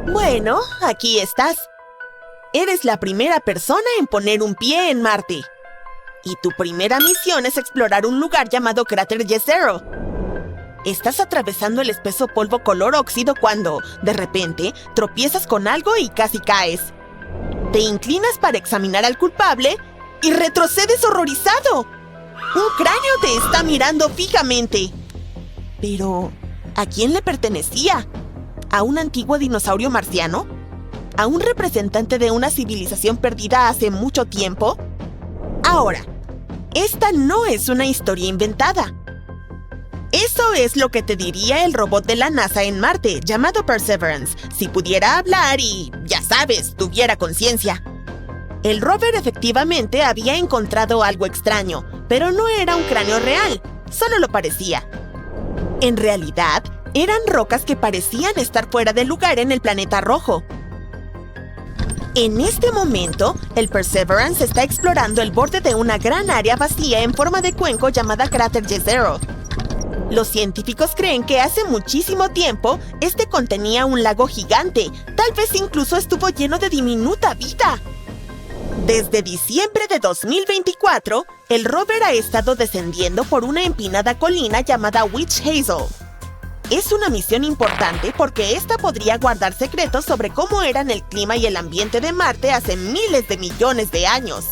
Bueno, aquí estás. Eres la primera persona en poner un pie en Marte. Y tu primera misión es explorar un lugar llamado Cráter Jezero. Estás atravesando el espeso polvo color óxido cuando, de repente, tropiezas con algo y casi caes. Te inclinas para examinar al culpable y retrocedes horrorizado. Un cráneo te está mirando fijamente. Pero, ¿a quién le pertenecía? ¿A un antiguo dinosaurio marciano? ¿A un representante de una civilización perdida hace mucho tiempo? Ahora, esta no es una historia inventada. Eso es lo que te diría el robot de la NASA en Marte, llamado Perseverance, si pudiera hablar y, ya sabes, tuviera conciencia. El rover efectivamente había encontrado algo extraño, pero no era un cráneo real, solo lo parecía. En realidad, eran rocas que parecían estar fuera de lugar en el planeta rojo. En este momento, el Perseverance está explorando el borde de una gran área vacía en forma de cuenco llamada Cráter Jezero. Los científicos creen que hace muchísimo tiempo este contenía un lago gigante, tal vez incluso estuvo lleno de diminuta vida. Desde diciembre de 2024, el rover ha estado descendiendo por una empinada colina llamada Witch Hazel. Es una misión importante porque esta podría guardar secretos sobre cómo eran el clima y el ambiente de Marte hace miles de millones de años.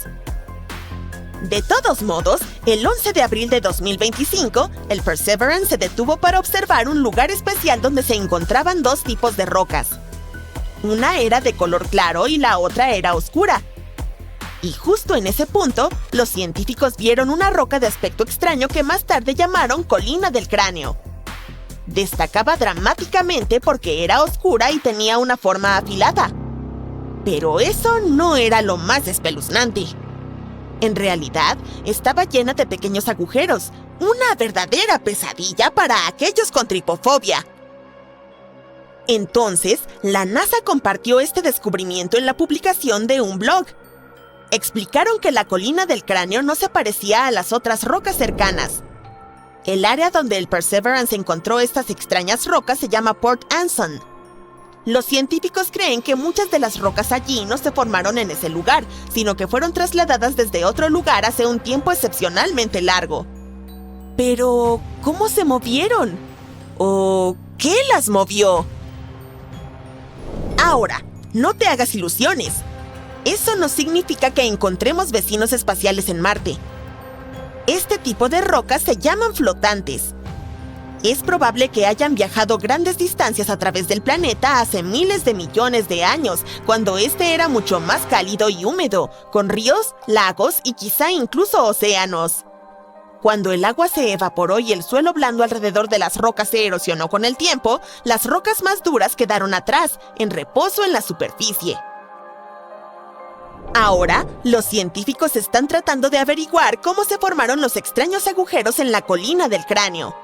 De todos modos, el 11 de abril de 2025, el Perseverance se detuvo para observar un lugar especial donde se encontraban dos tipos de rocas. Una era de color claro y la otra era oscura. Y justo en ese punto, los científicos vieron una roca de aspecto extraño que más tarde llamaron Colina del Cráneo. Destacaba dramáticamente porque era oscura y tenía una forma afilada. Pero eso no era lo más espeluznante. En realidad, estaba llena de pequeños agujeros, una verdadera pesadilla para aquellos con tripofobia. Entonces, la NASA compartió este descubrimiento en la publicación de un blog. Explicaron que la colina del cráneo no se parecía a las otras rocas cercanas. El área donde el Perseverance encontró estas extrañas rocas se llama Port Anson. Los científicos creen que muchas de las rocas allí no se formaron en ese lugar, sino que fueron trasladadas desde otro lugar hace un tiempo excepcionalmente largo. Pero, ¿cómo se movieron? ¿O qué las movió? Ahora, no te hagas ilusiones. Eso no significa que encontremos vecinos espaciales en Marte. Este tipo de rocas se llaman flotantes. Es probable que hayan viajado grandes distancias a través del planeta hace miles de millones de años, cuando este era mucho más cálido y húmedo, con ríos, lagos y quizá incluso océanos. Cuando el agua se evaporó y el suelo blando alrededor de las rocas se erosionó con el tiempo, las rocas más duras quedaron atrás, en reposo en la superficie. Ahora, los científicos están tratando de averiguar cómo se formaron los extraños agujeros en la colina del cráneo.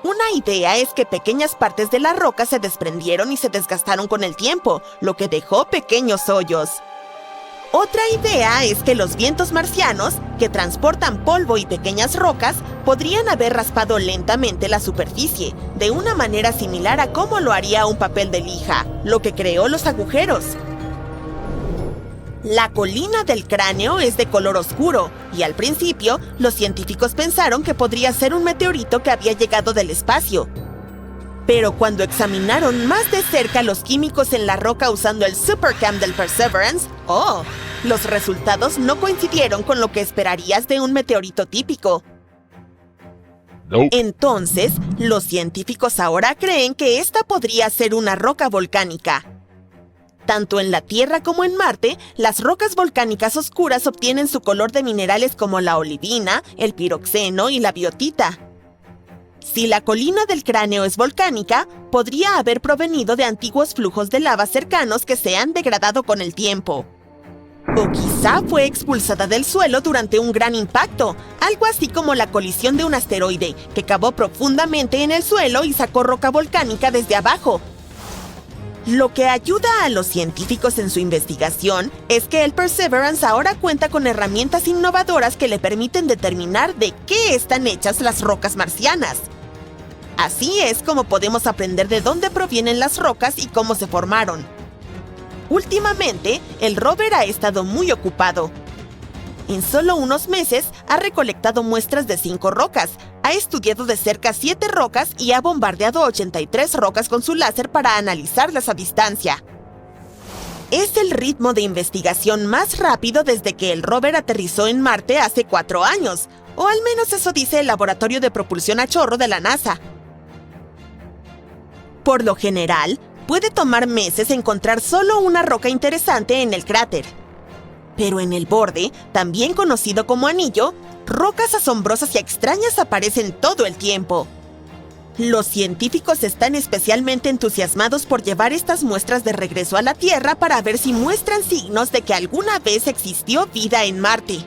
Una idea es que pequeñas partes de la roca se desprendieron y se desgastaron con el tiempo, lo que dejó pequeños hoyos. Otra idea es que los vientos marcianos, que transportan polvo y pequeñas rocas, podrían haber raspado lentamente la superficie, de una manera similar a cómo lo haría un papel de lija, lo que creó los agujeros. La colina del cráneo es de color oscuro, y al principio, los científicos pensaron que podría ser un meteorito que había llegado del espacio. Pero cuando examinaron más de cerca los químicos en la roca usando el Supercam del Perseverance, los resultados no coincidieron con lo que esperarías de un meteorito típico. Nope. Entonces, los científicos ahora creen que esta podría ser una roca volcánica. Tanto en la Tierra como en Marte, las rocas volcánicas oscuras obtienen su color de minerales como la olivina, el piroxeno y la biotita. Si la colina del cráneo es volcánica, podría haber provenido de antiguos flujos de lava cercanos que se han degradado con el tiempo. O quizá fue expulsada del suelo durante un gran impacto, algo así como la colisión de un asteroide, que cavó profundamente en el suelo y sacó roca volcánica desde abajo. Lo que ayuda a los científicos en su investigación es que el Perseverance ahora cuenta con herramientas innovadoras que le permiten determinar de qué están hechas las rocas marcianas. Así es como podemos aprender de dónde provienen las rocas y cómo se formaron. Últimamente, el rover ha estado muy ocupado. En solo unos meses, ha recolectado muestras de 5 rocas, ha estudiado de cerca 7 rocas y ha bombardeado 83 rocas con su láser para analizarlas a distancia. Es el ritmo de investigación más rápido desde que el rover aterrizó en Marte hace 4 años, o al menos eso dice el Laboratorio de Propulsión a Chorro de la NASA. Por lo general, puede tomar meses encontrar solo una roca interesante en el cráter. Pero en el borde, también conocido como anillo, rocas asombrosas y extrañas aparecen todo el tiempo. Los científicos están especialmente entusiasmados por llevar estas muestras de regreso a la Tierra para ver si muestran signos de que alguna vez existió vida en Marte.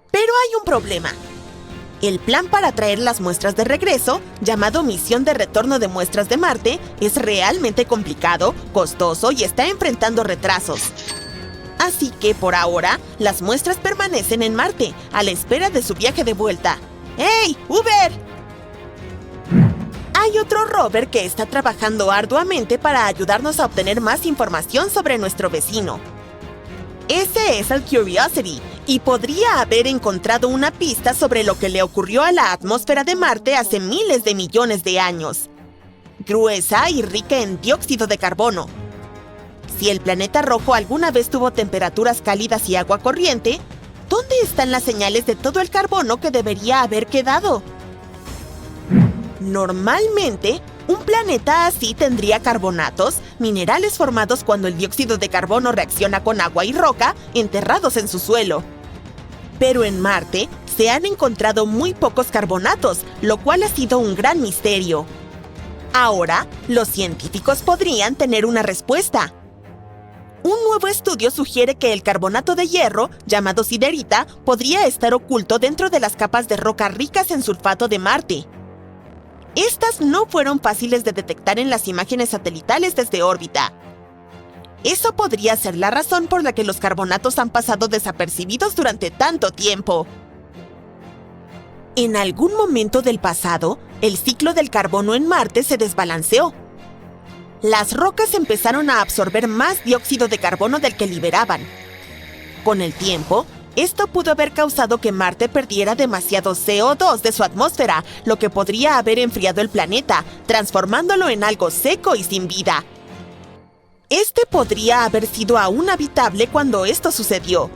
Pero hay un problema. El plan para traer las muestras de regreso, llamado Misión de Retorno de Muestras de Marte, es realmente complicado, costoso y está enfrentando retrasos. Así que, por ahora, las muestras permanecen en Marte, a la espera de su viaje de vuelta. ¡Hey, Uber! Hay otro rover que está trabajando arduamente para ayudarnos a obtener más información sobre nuestro vecino. Ese es el Curiosity, y podría haber encontrado una pista sobre lo que le ocurrió a la atmósfera de Marte hace miles de millones de años. Gruesa y rica en dióxido de carbono. Si el planeta rojo alguna vez tuvo temperaturas cálidas y agua corriente, ¿dónde están las señales de todo el carbono que debería haber quedado? Normalmente, un planeta así tendría carbonatos, minerales formados cuando el dióxido de carbono reacciona con agua y roca, enterrados en su suelo. Pero en Marte se han encontrado muy pocos carbonatos, lo cual ha sido un gran misterio. Ahora, los científicos podrían tener una respuesta. Un nuevo estudio sugiere que el carbonato de hierro, llamado siderita, podría estar oculto dentro de las capas de roca ricas en sulfato de Marte. Estas no fueron fáciles de detectar en las imágenes satelitales desde órbita. Eso podría ser la razón por la que los carbonatos han pasado desapercibidos durante tanto tiempo. En algún momento del pasado, el ciclo del carbono en Marte se desbalanceó. Las rocas empezaron a absorber más dióxido de carbono del que liberaban. Con el tiempo, esto pudo haber causado que Marte perdiera demasiado CO2 de su atmósfera, lo que podría haber enfriado el planeta, transformándolo en algo seco y sin vida. Este podría haber sido aún habitable cuando esto sucedió.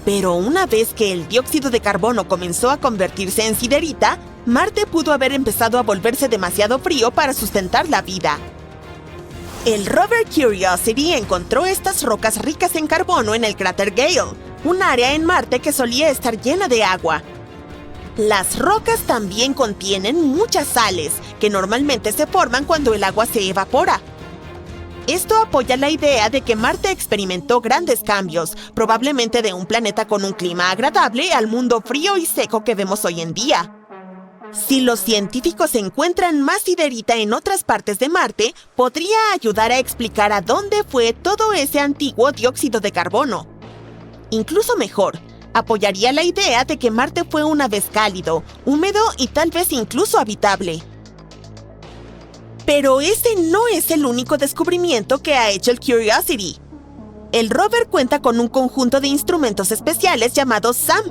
Pero una vez que el dióxido de carbono comenzó a convertirse en siderita, Marte pudo haber empezado a volverse demasiado frío para sustentar la vida. El rover Curiosity encontró estas rocas ricas en carbono en el cráter Gale, un área en Marte que solía estar llena de agua. Las rocas también contienen muchas sales, que normalmente se forman cuando el agua se evapora. Esto apoya la idea de que Marte experimentó grandes cambios, probablemente de un planeta con un clima agradable al mundo frío y seco que vemos hoy en día. Si los científicos encuentran más siderita en otras partes de Marte, podría ayudar a explicar a dónde fue todo ese antiguo dióxido de carbono. Incluso mejor, apoyaría la idea de que Marte fue una vez cálido, húmedo y tal vez incluso habitable. Pero ese no es el único descubrimiento que ha hecho el Curiosity. El rover cuenta con un conjunto de instrumentos especiales llamados SAM.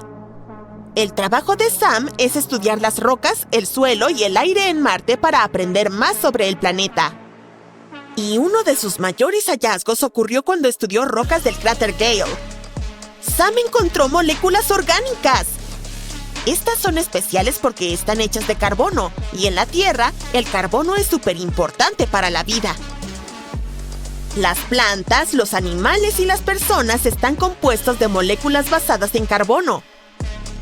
El trabajo de SAM es estudiar las rocas, el suelo y el aire en Marte para aprender más sobre el planeta. Y uno de sus mayores hallazgos ocurrió cuando estudió rocas del cráter Gale. SAM encontró moléculas orgánicas. Estas son especiales porque están hechas de carbono, y en la Tierra, el carbono es súper importante para la vida. Las plantas, los animales y las personas están compuestos de moléculas basadas en carbono.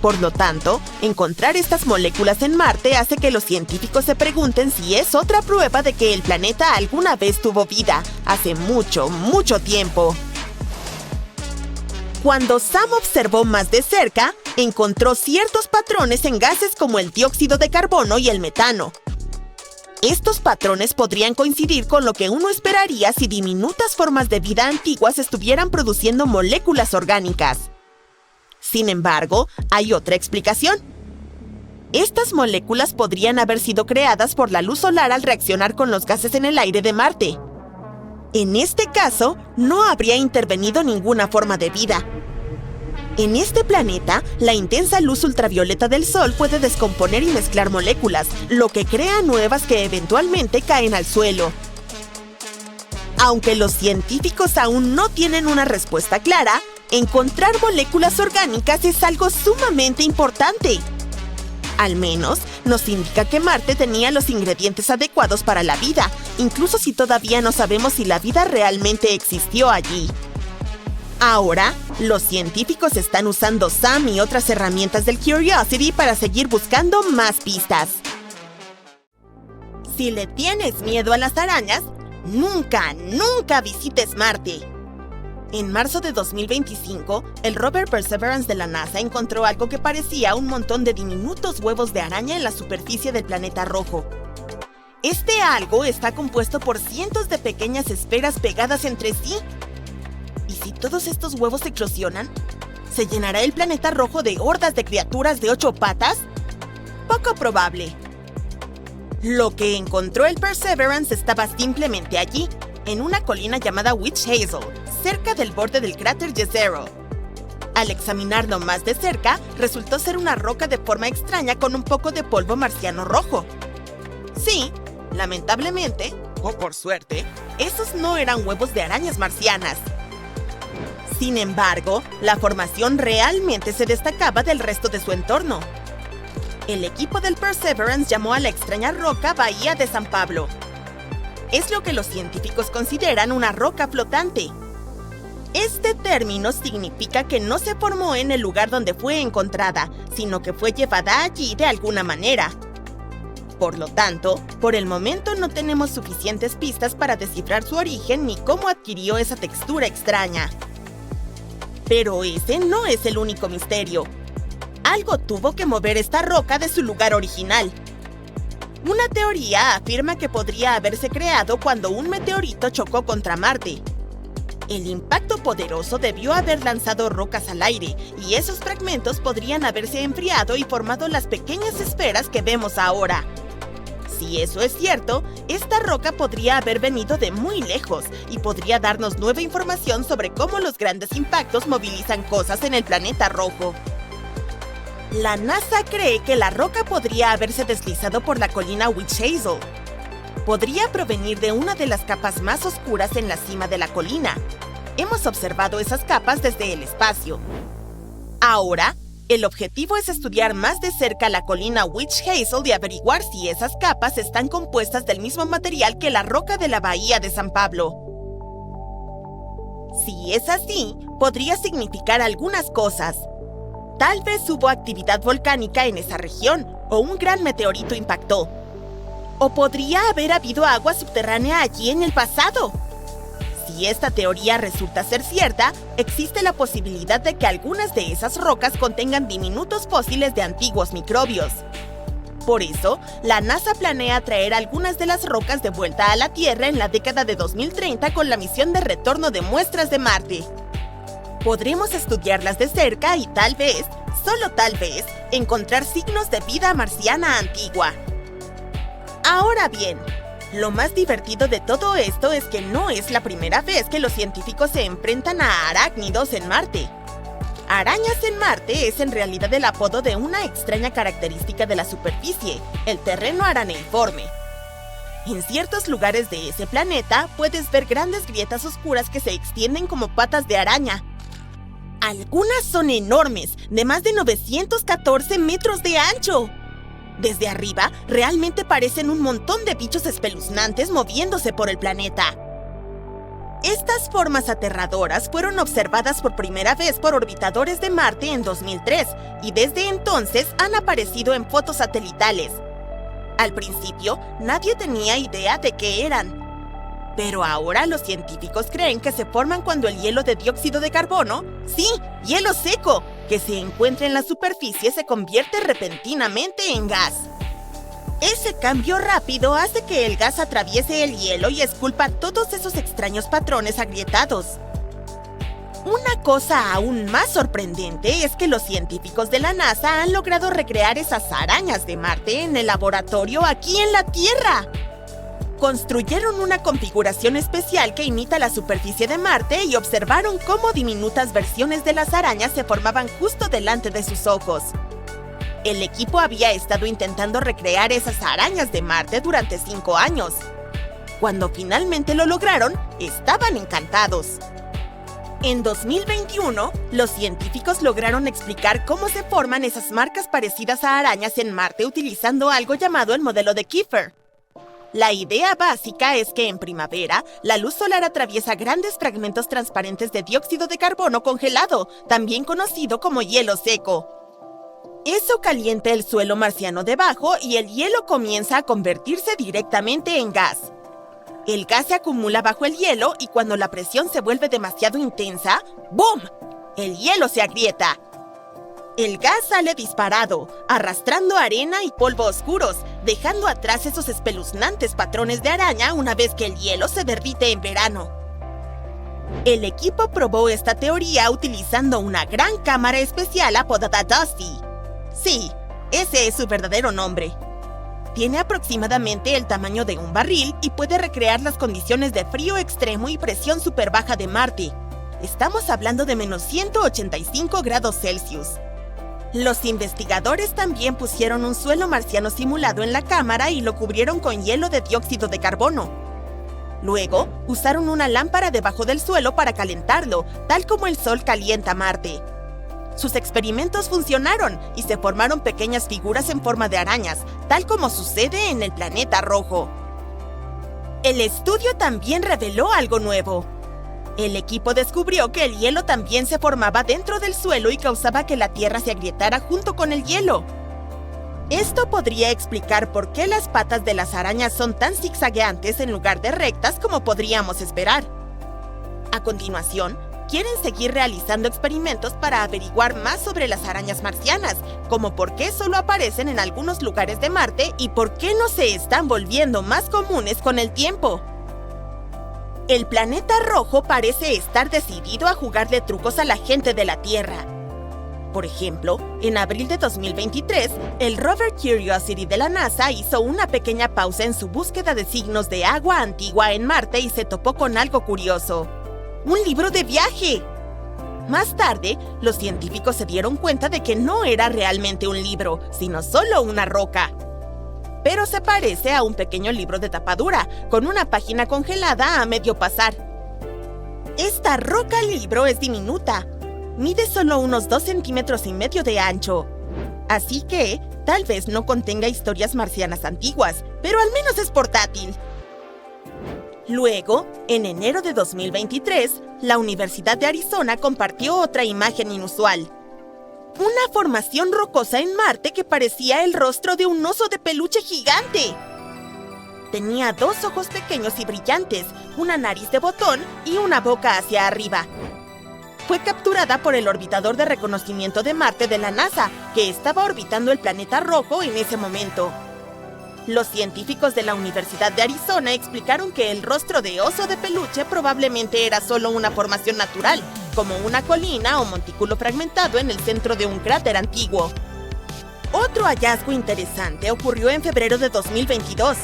Por lo tanto, encontrar estas moléculas en Marte hace que los científicos se pregunten si es otra prueba de que el planeta alguna vez tuvo vida, hace mucho, mucho tiempo. Cuando Sam observó más de cerca, encontró ciertos patrones en gases como el dióxido de carbono y el metano. Estos patrones podrían coincidir con lo que uno esperaría si diminutas formas de vida antiguas estuvieran produciendo moléculas orgánicas. Sin embargo, hay otra explicación. Estas moléculas podrían haber sido creadas por la luz solar al reaccionar con los gases en el aire de Marte. En este caso, no habría intervenido ninguna forma de vida. En este planeta, la intensa luz ultravioleta del Sol puede descomponer y mezclar moléculas, lo que crea nuevas que eventualmente caen al suelo. Aunque los científicos aún no tienen una respuesta clara, encontrar moléculas orgánicas es algo sumamente importante. Al menos, nos indica que Marte tenía los ingredientes adecuados para la vida, incluso si todavía no sabemos si la vida realmente existió allí. Ahora, los científicos están usando SAM y otras herramientas del Curiosity para seguir buscando más pistas. Si le tienes miedo a las arañas, nunca visites Marte. En marzo de 2025, el rover Perseverance de la NASA encontró algo que parecía un montón de diminutos huevos de araña en la superficie del planeta rojo. Este algo está compuesto por cientos de pequeñas esferas pegadas entre sí. ¿Y si todos estos huevos eclosionan? ¿Se llenará el planeta rojo de hordas de criaturas de 8 patas? Poco probable. Lo que encontró el Perseverance estaba simplemente allí, en una colina llamada Witch Hazel, cerca del borde del cráter Jezero. Al examinarlo más de cerca, resultó ser una roca de forma extraña con un poco de polvo marciano rojo. Sí, lamentablemente, o por suerte, esos no eran huevos de arañas marcianas. Sin embargo, la formación realmente se destacaba del resto de su entorno. El equipo del Perseverance llamó a la extraña roca Bahía de San Pablo. Es lo que los científicos consideran una roca flotante. Este término significa que no se formó en el lugar donde fue encontrada, sino que fue llevada allí de alguna manera. Por lo tanto, por el momento no tenemos suficientes pistas para descifrar su origen ni cómo adquirió esa textura extraña. Pero ese no es el único misterio. Algo tuvo que mover esta roca de su lugar original. Una teoría afirma que podría haberse creado cuando un meteorito chocó contra Marte. El impacto poderoso debió haber lanzado rocas al aire, y esos fragmentos podrían haberse enfriado y formado las pequeñas esferas que vemos ahora. Si eso es cierto, esta roca podría haber venido de muy lejos y podría darnos nueva información sobre cómo los grandes impactos movilizan cosas en el planeta rojo. La NASA cree que la roca podría haberse deslizado por la colina Witch Hazel. Podría provenir de una de las capas más oscuras en la cima de la colina. Hemos observado esas capas desde el espacio. Ahora, el objetivo es estudiar más de cerca la colina Witch Hazel y averiguar si esas capas están compuestas del mismo material que la roca de la Bahía de San Pablo. Si es así, podría significar algunas cosas. Tal vez hubo actividad volcánica en esa región, o un gran meteorito impactó. O podría haber habido agua subterránea allí en el pasado. Si esta teoría resulta ser cierta, existe la posibilidad de que algunas de esas rocas contengan diminutos fósiles de antiguos microbios. Por eso, la NASA planea traer algunas de las rocas de vuelta a la Tierra en la década de 2030 con la misión de retorno de muestras de Marte. Podremos estudiarlas de cerca y tal vez, solo tal vez, encontrar signos de vida marciana antigua. Ahora bien, lo más divertido de todo esto es que no es la primera vez que los científicos se enfrentan a arácnidos en Marte. Arañas en Marte es en realidad el apodo de una extraña característica de la superficie, el terreno araneiforme. En ciertos lugares de ese planeta puedes ver grandes grietas oscuras que se extienden como patas de araña. Algunas son enormes, de más de 914 metros de ancho. Desde arriba, realmente parecen un montón de bichos espeluznantes moviéndose por el planeta. Estas formas aterradoras fueron observadas por primera vez por orbitadores de Marte en 2003 y desde entonces han aparecido en fotos satelitales. Al principio, nadie tenía idea de qué eran. Pero ahora los científicos creen que se forman cuando el hielo de dióxido de carbono, sí, hielo seco, que se encuentra en la superficie se convierte repentinamente en gas. Ese cambio rápido hace que el gas atraviese el hielo y esculpa todos esos extraños patrones agrietados. Una cosa aún más sorprendente es que los científicos de la NASA han logrado recrear esas arañas de Marte en el laboratorio aquí en la Tierra. Construyeron una configuración especial que imita la superficie de Marte y observaron cómo diminutas versiones de las arañas se formaban justo delante de sus ojos. El equipo había estado intentando recrear esas arañas de Marte durante 5 años. Cuando finalmente lo lograron, estaban encantados. En 2021, los científicos lograron explicar cómo se forman esas marcas parecidas a arañas en Marte utilizando algo llamado el modelo de Kiefer. La idea básica es que en primavera, la luz solar atraviesa grandes fragmentos transparentes de dióxido de carbono congelado, también conocido como hielo seco. Eso calienta el suelo marciano debajo y el hielo comienza a convertirse directamente en gas. El gas se acumula bajo el hielo y cuando la presión se vuelve demasiado intensa, ¡boom!, el hielo se agrieta. El gas sale disparado, arrastrando arena y polvo oscuros, dejando atrás esos espeluznantes patrones de araña una vez que el hielo se derrite en verano. El equipo probó esta teoría utilizando una gran cámara especial apodada Dusty. Sí, ese es su verdadero nombre. Tiene aproximadamente el tamaño de un barril y puede recrear las condiciones de frío extremo y presión súper baja de Marte. Estamos hablando de menos 185 grados Celsius. Los investigadores también pusieron un suelo marciano simulado en la cámara y lo cubrieron con hielo de dióxido de carbono. Luego, usaron una lámpara debajo del suelo para calentarlo, tal como el Sol calienta Marte. Sus experimentos funcionaron y se formaron pequeñas figuras en forma de arañas, tal como sucede en el planeta rojo. El estudio también reveló algo nuevo. El equipo descubrió que el hielo también se formaba dentro del suelo y causaba que la Tierra se agrietara junto con el hielo. Esto podría explicar por qué las patas de las arañas son tan zigzagueantes en lugar de rectas como podríamos esperar. A continuación, quieren seguir realizando experimentos para averiguar más sobre las arañas marcianas, como por qué solo aparecen en algunos lugares de Marte y por qué no se están volviendo más comunes con el tiempo. El planeta rojo parece estar decidido a jugarle trucos a la gente de la Tierra. Por ejemplo, en abril de 2023, el rover Curiosity de la NASA hizo una pequeña pausa en su búsqueda de signos de agua antigua en Marte y se topó con algo curioso: ¡un libro de viaje! Más tarde, los científicos se dieron cuenta de que no era realmente un libro, sino solo una roca. Pero se parece a un pequeño libro de tapadura, con una página congelada a medio pasar. Esta roca libro es diminuta. Mide solo unos 2,5 centímetros de ancho. Así que, tal vez no contenga historias marcianas antiguas, pero al menos es portátil. Luego, en enero de 2023, la Universidad de Arizona compartió otra imagen inusual. Una formación rocosa en Marte que parecía el rostro de un oso de peluche gigante. Tenía 2 ojos pequeños y brillantes, una nariz de botón y una boca hacia arriba. Fue capturada por el orbitador de reconocimiento de Marte de la NASA, que estaba orbitando el planeta rojo en ese momento. Los científicos de la Universidad de Arizona explicaron que el rostro de oso de peluche probablemente era solo una formación natural, como una colina o montículo fragmentado en el centro de un cráter antiguo. Otro hallazgo interesante ocurrió en febrero de 2022.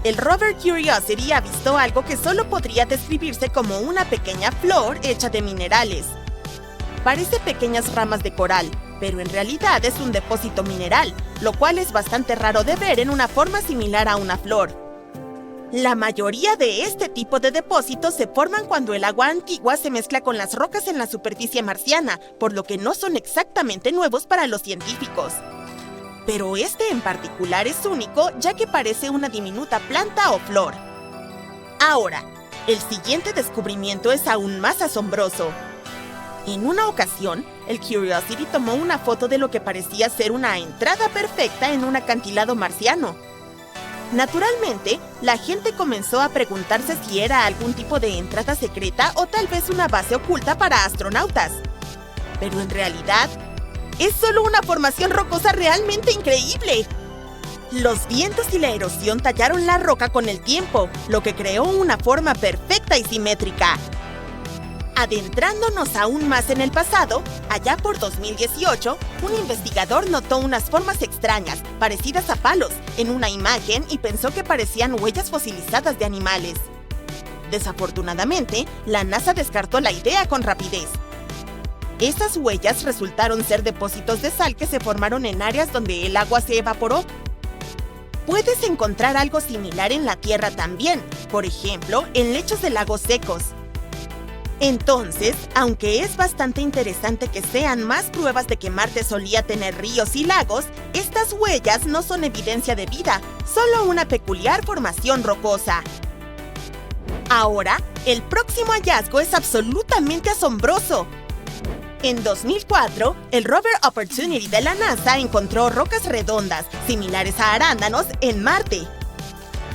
El rover Curiosity avistó algo que solo podría describirse como una pequeña flor hecha de minerales. Parece pequeñas ramas de coral, pero en realidad es un depósito mineral, lo cual es bastante raro de ver en una forma similar a una flor. La mayoría de este tipo de depósitos se forman cuando el agua antigua se mezcla con las rocas en la superficie marciana, por lo que no son exactamente nuevos para los científicos. Pero este en particular es único, ya que parece una diminuta planta o flor. Ahora, el siguiente descubrimiento es aún más asombroso. En una ocasión, el Curiosity tomó una foto de lo que parecía ser una entrada perfecta en un acantilado marciano. Naturalmente, la gente comenzó a preguntarse si era algún tipo de entrada secreta o tal vez una base oculta para astronautas. Pero en realidad, es solo una formación rocosa realmente increíble. Los vientos y la erosión tallaron la roca con el tiempo, lo que creó una forma perfecta y simétrica. Adentrándonos aún más en el pasado, allá por 2018, un investigador notó unas formas extrañas, parecidas a palos, en una imagen y pensó que parecían huellas fosilizadas de animales. Desafortunadamente, la NASA descartó la idea con rapidez. Esas huellas resultaron ser depósitos de sal que se formaron en áreas donde el agua se evaporó. Puedes encontrar algo similar en la Tierra también, por ejemplo, en lechos de lagos secos. Entonces, aunque es bastante interesante que sean más pruebas de que Marte solía tener ríos y lagos, estas huellas no son evidencia de vida, solo una peculiar formación rocosa. Ahora, el próximo hallazgo es absolutamente asombroso. En 2004, el rover Opportunity de la NASA encontró rocas redondas, similares a arándanos, en Marte.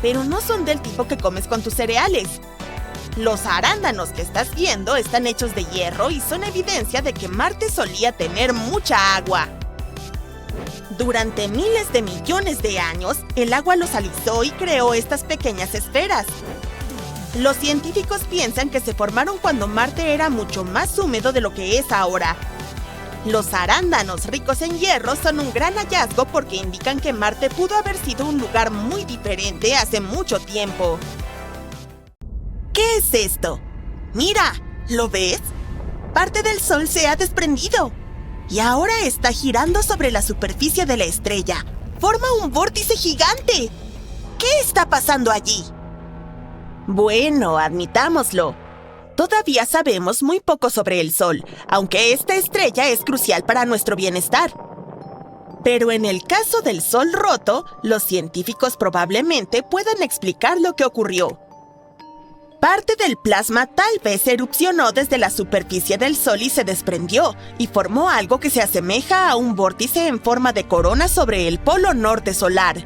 Pero no son del tipo que comes con tus cereales. Los arándanos que estás viendo están hechos de hierro y son evidencia de que Marte solía tener mucha agua. Durante miles de millones de años, el agua los alisó y creó estas pequeñas esferas. Los científicos piensan que se formaron cuando Marte era mucho más húmedo de lo que es ahora. Los arándanos ricos en hierro son un gran hallazgo porque indican que Marte pudo haber sido un lugar muy diferente hace mucho tiempo. ¿Qué es esto? ¡Mira! ¿Lo ves? Parte del Sol se ha desprendido y ahora está girando sobre la superficie de la estrella. ¡Forma un vórtice gigante! ¿Qué está pasando allí? Bueno, admitámoslo. Todavía sabemos muy poco sobre el Sol, aunque esta estrella es crucial para nuestro bienestar. Pero en el caso del Sol roto, los científicos probablemente puedan explicar lo que ocurrió. Parte del plasma tal vez erupcionó desde la superficie del Sol y se desprendió, y formó algo que se asemeja a un vórtice en forma de corona sobre el polo norte solar.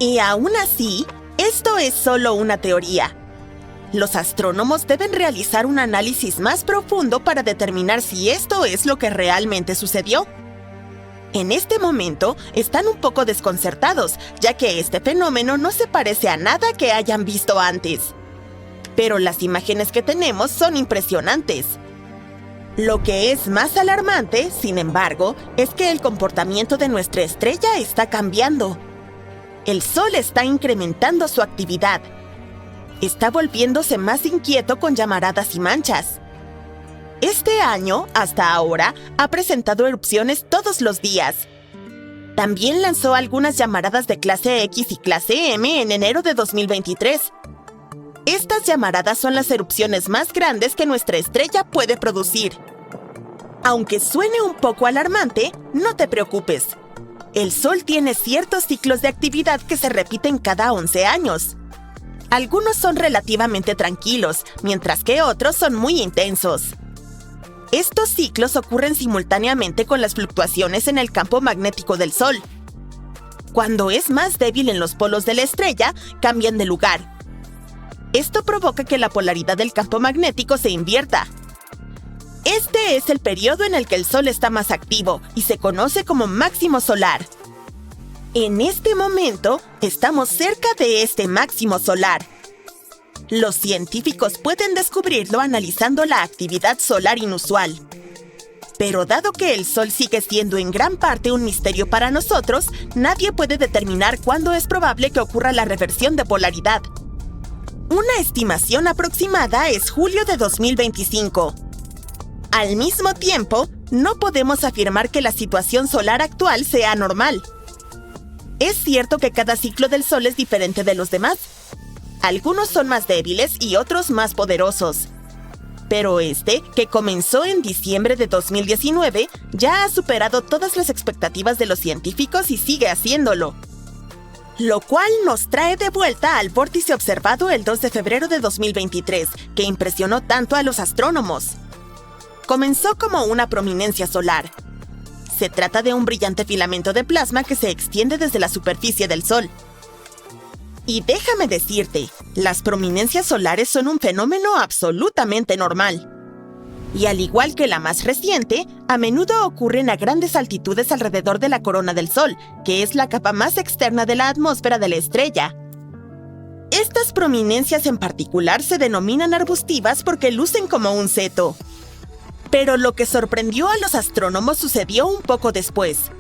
Y aún así, esto es solo una teoría. Los astrónomos deben realizar un análisis más profundo para determinar si esto es lo que realmente sucedió. En este momento, están un poco desconcertados, ya que este fenómeno no se parece a nada que hayan visto antes. Pero las imágenes que tenemos son impresionantes. Lo que es más alarmante, sin embargo, es que el comportamiento de nuestra estrella está cambiando. El Sol está incrementando su actividad. Está volviéndose más inquieto con llamaradas y manchas. Este año, hasta ahora, ha presentado erupciones todos los días. También lanzó algunas llamaradas de clase X y clase M en enero de 2023. Estas llamaradas son las erupciones más grandes que nuestra estrella puede producir. Aunque suene un poco alarmante, no te preocupes. El Sol tiene ciertos ciclos de actividad que se repiten cada 11 años. Algunos son relativamente tranquilos, mientras que otros son muy intensos. Estos ciclos ocurren simultáneamente con las fluctuaciones en el campo magnético del Sol. Cuando es más débil en los polos de la estrella, cambian de lugar. Esto provoca que la polaridad del campo magnético se invierta. Este es el periodo en el que el Sol está más activo y se conoce como máximo solar. En este momento, estamos cerca de este máximo solar. Los científicos pueden descubrirlo analizando la actividad solar inusual. Pero dado que el Sol sigue siendo en gran parte un misterio para nosotros, nadie puede determinar cuándo es probable que ocurra la reversión de polaridad. Una estimación aproximada es julio de 2025. Al mismo tiempo, no podemos afirmar que la situación solar actual sea normal. Es cierto que cada ciclo del Sol es diferente de los demás. Algunos son más débiles y otros más poderosos. Pero este, que comenzó en diciembre de 2019, ya ha superado todas las expectativas de los científicos y sigue haciéndolo. Lo cual nos trae de vuelta al vórtice observado el 2 de febrero de 2023, que impresionó tanto a los astrónomos. Comenzó como una prominencia solar. Se trata de un brillante filamento de plasma que se extiende desde la superficie del Sol. Y déjame decirte, las prominencias solares son un fenómeno absolutamente normal. Y al igual que la más reciente, a menudo ocurren a grandes altitudes alrededor de la corona del Sol, que es la capa más externa de la atmósfera de la estrella. Estas prominencias en particular se denominan arbustivas porque lucen como un seto. Pero lo que sorprendió a los astrónomos sucedió un poco después.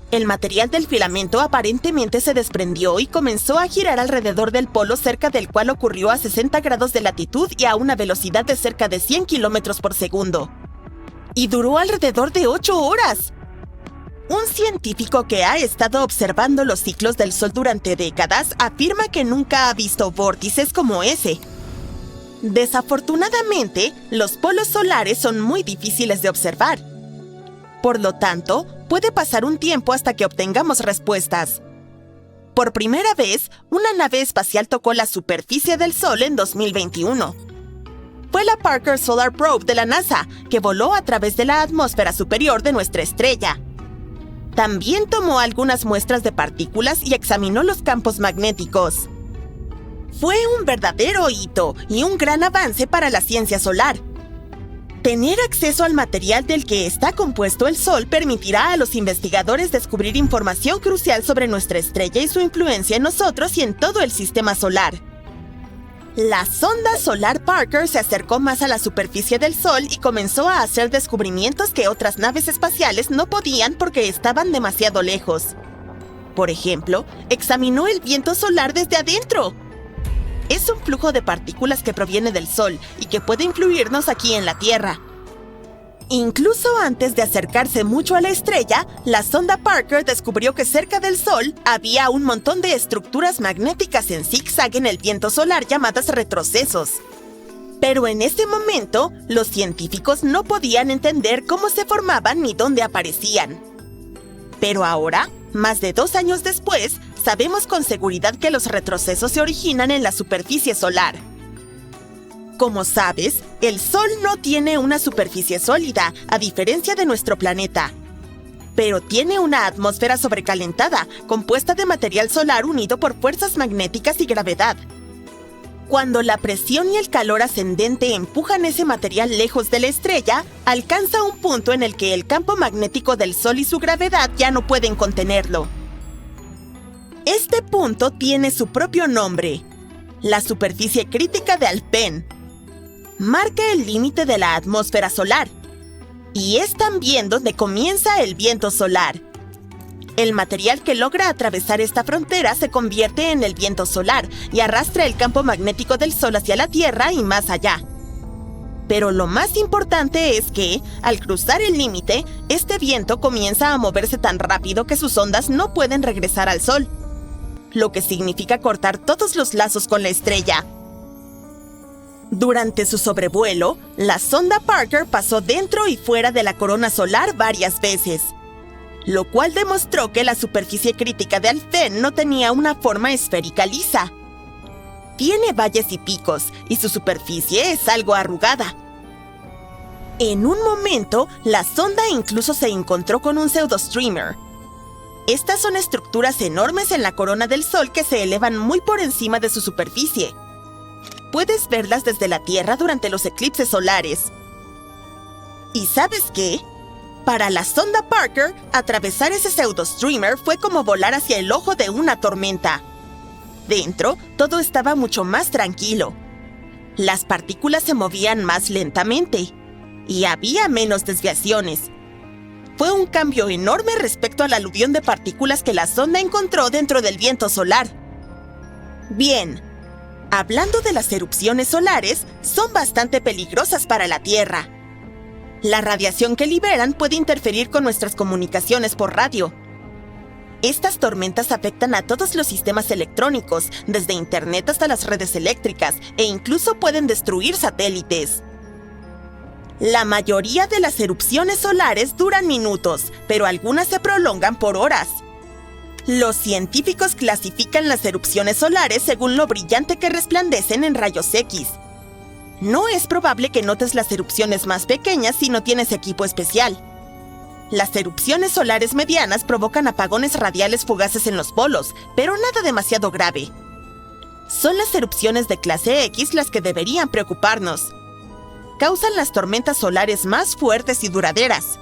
El material del filamento aparentemente se desprendió y comenzó a girar alrededor del polo cerca del cual ocurrió a 60 grados de latitud y a una velocidad de cerca de 100 kilómetros por segundo. Y duró alrededor de 8 horas. Un científico que ha estado observando los ciclos del Sol durante décadas afirma que nunca ha visto vórtices como ese. Desafortunadamente, los polos solares son muy difíciles de observar. Por lo tanto, puede pasar un tiempo hasta que obtengamos respuestas. Por primera vez, una nave espacial tocó la superficie del Sol en 2021. Fue la Parker Solar Probe de la NASA, que voló a través de la atmósfera superior de nuestra estrella. También tomó algunas muestras de partículas y examinó los campos magnéticos. Fue un verdadero hito y un gran avance para la ciencia solar. Tener acceso al material del que está compuesto el Sol permitirá a los investigadores descubrir información crucial sobre nuestra estrella y su influencia en nosotros y en todo el sistema solar. La sonda solar Parker se acercó más a la superficie del Sol y comenzó a hacer descubrimientos que otras naves espaciales no podían porque estaban demasiado lejos. Por ejemplo, examinó el viento solar desde adentro. Es un flujo de partículas que proviene del Sol y que puede influirnos aquí en la Tierra. Incluso antes de acercarse mucho a la estrella, la sonda Parker descubrió que cerca del Sol había un montón de estructuras magnéticas en zigzag en el viento solar llamadas retrocesos. Pero en ese momento, los científicos no podían entender cómo se formaban ni dónde aparecían. Pero ahora, más de 2 años después, sabemos con seguridad que los retrocesos se originan en la superficie solar. Como sabes, el Sol no tiene una superficie sólida, a diferencia de nuestro planeta. Pero tiene una atmósfera sobrecalentada, compuesta de material solar unido por fuerzas magnéticas y gravedad. Cuando la presión y el calor ascendente empujan ese material lejos de la estrella, alcanza un punto en el que el campo magnético del Sol y su gravedad ya no pueden contenerlo. Este punto tiene su propio nombre, la superficie crítica de Alfvén. Marca el límite de la atmósfera solar, y es también donde comienza el viento solar. El material que logra atravesar esta frontera se convierte en el viento solar y arrastra el campo magnético del Sol hacia la Tierra y más allá. Pero lo más importante es que, al cruzar el límite, este viento comienza a moverse tan rápido que sus ondas no pueden regresar al Sol, lo que significa cortar todos los lazos con la estrella. Durante su sobrevuelo, la sonda Parker pasó dentro y fuera de la corona solar varias veces, lo cual demostró que la superficie crítica de Alfvén no tenía una forma esférica lisa. Tiene valles y picos, y su superficie es algo arrugada. En un momento, la sonda incluso se encontró con un pseudostreamer. Estas son estructuras enormes en la corona del Sol que se elevan muy por encima de su superficie. Puedes verlas desde la Tierra durante los eclipses solares. ¿Y sabes qué? Para la sonda Parker, atravesar ese pseudostreamer fue como volar hacia el ojo de una tormenta. Dentro, todo estaba mucho más tranquilo. Las partículas se movían más lentamente y había menos desviaciones. Fue un cambio enorme respecto al aluvión de partículas que la sonda encontró dentro del viento solar. Bien, hablando de las erupciones solares, son bastante peligrosas para la Tierra. La radiación que liberan puede interferir con nuestras comunicaciones por radio. Estas tormentas afectan a todos los sistemas electrónicos, desde Internet hasta las redes eléctricas, e incluso pueden destruir satélites. La mayoría de las erupciones solares duran minutos, pero algunas se prolongan por horas. Los científicos clasifican las erupciones solares según lo brillante que resplandecen en rayos X. No es probable que notes las erupciones más pequeñas si no tienes equipo especial. Las erupciones solares medianas provocan apagones radiales fugaces en los polos, pero nada demasiado grave. Son las erupciones de clase X las que deberían preocuparnos. Causan las tormentas solares más fuertes y duraderas.